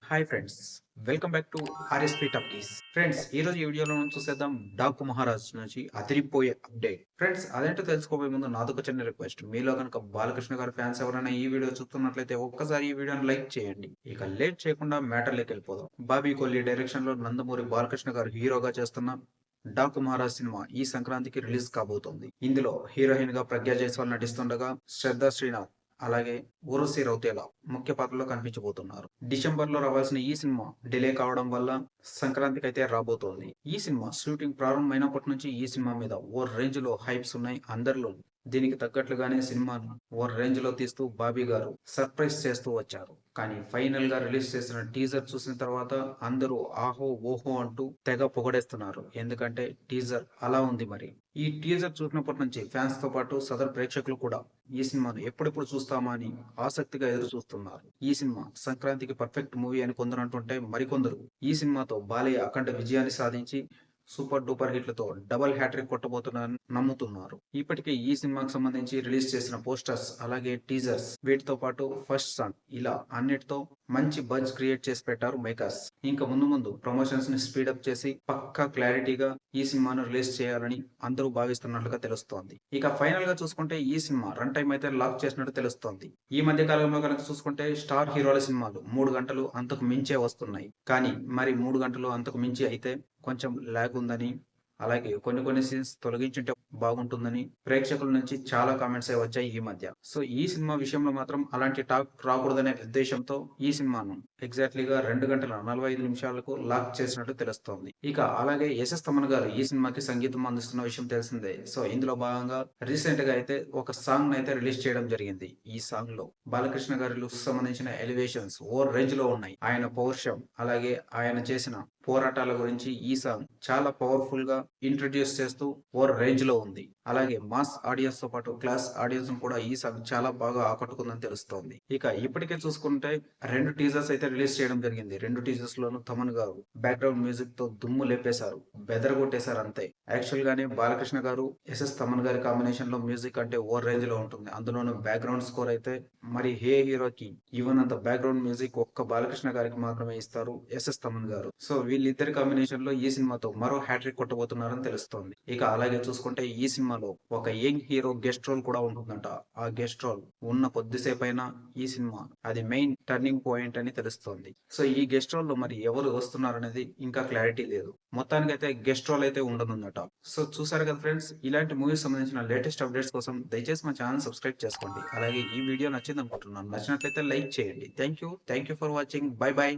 Hi friends, welcome back to RSP talkies. Friends, ఈ రోజు ఈ వీడియోలో మనం చూసేద్దాం డాకు మహారాజ్ నుంచి అదిరిపోయే అప్డేట్. ఫ్రెండ్స్, అదేంటో తెలుసుకోబోయే ముందు నాదొక చిన్న రిక్వెస్ట్. మీలో కనుక బాలకృష్ణ గారి ఫ్యాన్స్ ఎవరైనా ఈ వీడియో చూస్తున్నట్లయితే ఒక్కసారి ఈ వీడియోని లైక్ చేయండి. ఇక లేట్ చేయకుండా మ్యాటర్లోకి వెళ్ళిపోదాం. బాబీ కొల్లి డైరెక్షన్ లో నందమూరి బాలకృష్ణ గారు హీరోగా చేస్తున్న డాకు మహారాజ్ సినిమా ఈ సంక్రాంతికి రిలీజ్ కాబోతోంది. ఇందులో హీరోయిన్ గా ప్రజ్ఞా జైస్వాల్ నటిస్తుండగా శ్రద్ధా శ్రీనాథ్ అలాగే ఊర్వశి రౌతేలా ముఖ్య పాత్రలో కనిపించబోతున్నారు. డిసెంబర్ లో రావాల్సిన ఈ సినిమా డిలే కావడం వల్ల సంక్రాంతికి అయితే రాబోతోంది. ఈ సినిమా షూటింగ్ ప్రారంభమైనప్పటి నుంచి ఈ సినిమా మీద ఓ రేంజ్ లో హైప్స్ ఉన్నాయి అందరిలో. దీనికి తగ్గట్లుగానే సినిమాను ఓ రేంజ్ లో తీస్తూ బాబీ గారు సర్ప్రైజ్ చేస్తూ వచ్చారు. కానీ ఫైనల్ గా రిలీజ్ చేసిన టీజర్ చూసిన తర్వాత అందరూ ఆహో ఓహో అంటూ తెగ పొగడేస్తున్నారు. ఎందుకంటే టీజర్ అలా ఉంది మరి. ఈ టీజర్ చూసినప్పటి నుంచి ఫ్యాన్స్ తో పాటు సదరు ప్రేక్షకులు కూడా ఈ సినిమాను ఎప్పుడెప్పుడు చూస్తామా అని ఆసక్తిగా ఎదురు చూస్తున్నారు. ఈ సినిమా సంక్రాంతికి పర్ఫెక్ట్ మూవీ అని కొందరు అంటుంటే, మరికొందరు ఈ సినిమాతో బాలయ్య అఖండ విజయాన్ని సాధించి సూపర్ డూపర్ హిట్లతో డబల్ హ్యాట్రిక్ కొట్టబోతున్నారని నమ్ముతున్నారు. ఇప్పటికే ఈ సినిమాకి సంబంధించి రిలీజ్ చేసిన పోస్టర్స్ అలాగే టీజర్స్ వీటితో పాటు ఫస్ట్ సాంగ్ ఇలా అన్నిటితో మంచి బజ్ క్రియేట్ చేసి పెట్టారు మేకర్స్. ఇంకా ముందు ముందు ప్రమోషన్స్ ని స్పీడప్ చేసి పక్కా క్లారిటీగా ఈ సినిమాను రిలీజ్ చేయాలని అందరూ భావిస్తున్నట్లుగా తెలుస్తోంది. ఇక ఫైనల్ గా చూసుకుంటే ఈ సినిమా రన్ టైం అయితే లాక్ చేసినట్టు తెలుస్తోంది. ఈ మధ్య కాలంలో కనుక చూసుకుంటే స్టార్ హీరోల సినిమాలు 3 గంటలు అంతకు మించే వస్తున్నాయి. కానీ మరి 3 గంటలు అంతకు మించి అయితే కొంచెం ల్యాగ్ ఉందని, అలాగే కొన్ని సీన్స్ తొలగించుంటే బాగుంటుందని ప్రేక్షకుల నుంచి చాలా కామెంట్స్ వచ్చాయి ఈ మధ్య. సో ఈ సినిమా విషయంలో మాత్రం అలాంటి టాక్ రాకూడదనే ఉద్దేశంతో ఈ సినిమాను ఎగ్జాక్ట్లీగా 2 గంటల 45 నిమిషాలకు లాక్ చేసినట్టు తెలుస్తోంది. ఇక అలాగే ఎస్ఎస్ తమన్ గారు ఈ సినిమాకి సంగీతం అందిస్తున్న విషయం తెలిసిందే. సో ఇందులో భాగంగా రీసెంట్ గా అయితే ఒక సాంగ్ అయితే రిలీజ్ చేయడం జరిగింది. ఈ సాంగ్ లో బాలకృష్ణ గారి లుక్స్ సంబంధించిన ఎలివేషన్స్ ఓ రేంజ్ లో ఉన్నాయి. ఆయన పౌరుషం అలాగే ఆయన చేసిన పోరాటాల గురించి ఈ సాంగ్ చాలా పవర్ఫుల్ గా ఇంట్రడ్యూస్ చేస్తూ ఓ రేంజ్ లో ఉంది. అలాగే మాస్ ఆడియన్స్ తో పాటు క్లాస్ ఆడియన్స్ కూడా ఈ సాంగ్ చాలా బాగా ఆకట్టుకుందని తెలుస్తోంది. ఇక ఇప్పటికే చూసుకుంటే 2 టీజర్స్ అయితే రిలీజ్ చేయడం జరిగింది. 2 టీజర్స్ లోను తమన్ గారు బ్యాక్గ్రౌండ్ మ్యూజిక్ తో దుమ్ము లేపేశారు, బెదరగొట్టేశారు అంతే. యాక్చువల్ గానే బాలకృష్ణ గారు ఎస్ఎస్ తమన్ గారి కాంబినేషన్ లో మ్యూజిక్ అంటే ఓ రేంజ్ లో ఉంటుంది. అందులోనూ బ్యాక్గ్రౌండ్ స్కోర్ అయితే మరి ఏ హీరోకి ఇవ్వనంత బ్యాక్గ్రౌండ్ మ్యూజిక్ ఒక్క బాలకృష్ణ గారికి మాత్రమే ఇస్తారు ఎస్ఎస్ తమన్ గారు. సో వీళ్ళిద్దరి కాంబినేషన్ లో ఈ సినిమాతో మరో హ్యాట్రిక్ కొట్టబోతున్నారని తెలుస్తోంది. ఇక అలాగే చూసుకుంటే ఈ సినిమాలో ఒక యంగ్ హీరో గెస్ట్ రోల్ కూడా ఉంటుందంట. ఆ గెస్ట్ రోల్ ఉన్న కొద్దిసేపు అయినా ఈ సినిమా అది మెయిన్ టర్నింగ్ పాయింట్ అని తెలుస్తోంది. సో ఈ గెస్ట్ రోల్ లో మరి ఎవరు వస్తున్నారనేది ఇంకా క్లారిటీ లేదు. మొత్తానికి అయితే గెస్ట్ రోల్ అయితే ఉండనుందట. సో చూసారు కదా ఫ్రెండ్స్, ఇలాంటి మూవీస్ సంబంధించిన లేటెస్ట్ అప్డేట్స్ కోసం దయచేసి మా ఛానల్ సబ్స్క్రైబ్ చేసుకోండి. అలాగే ఈ వీడియో నచ్చింది అనుకుంటున్నాను. నచ్చినట్లయితే లైక్ చేయండి. Thank you for watching. By by.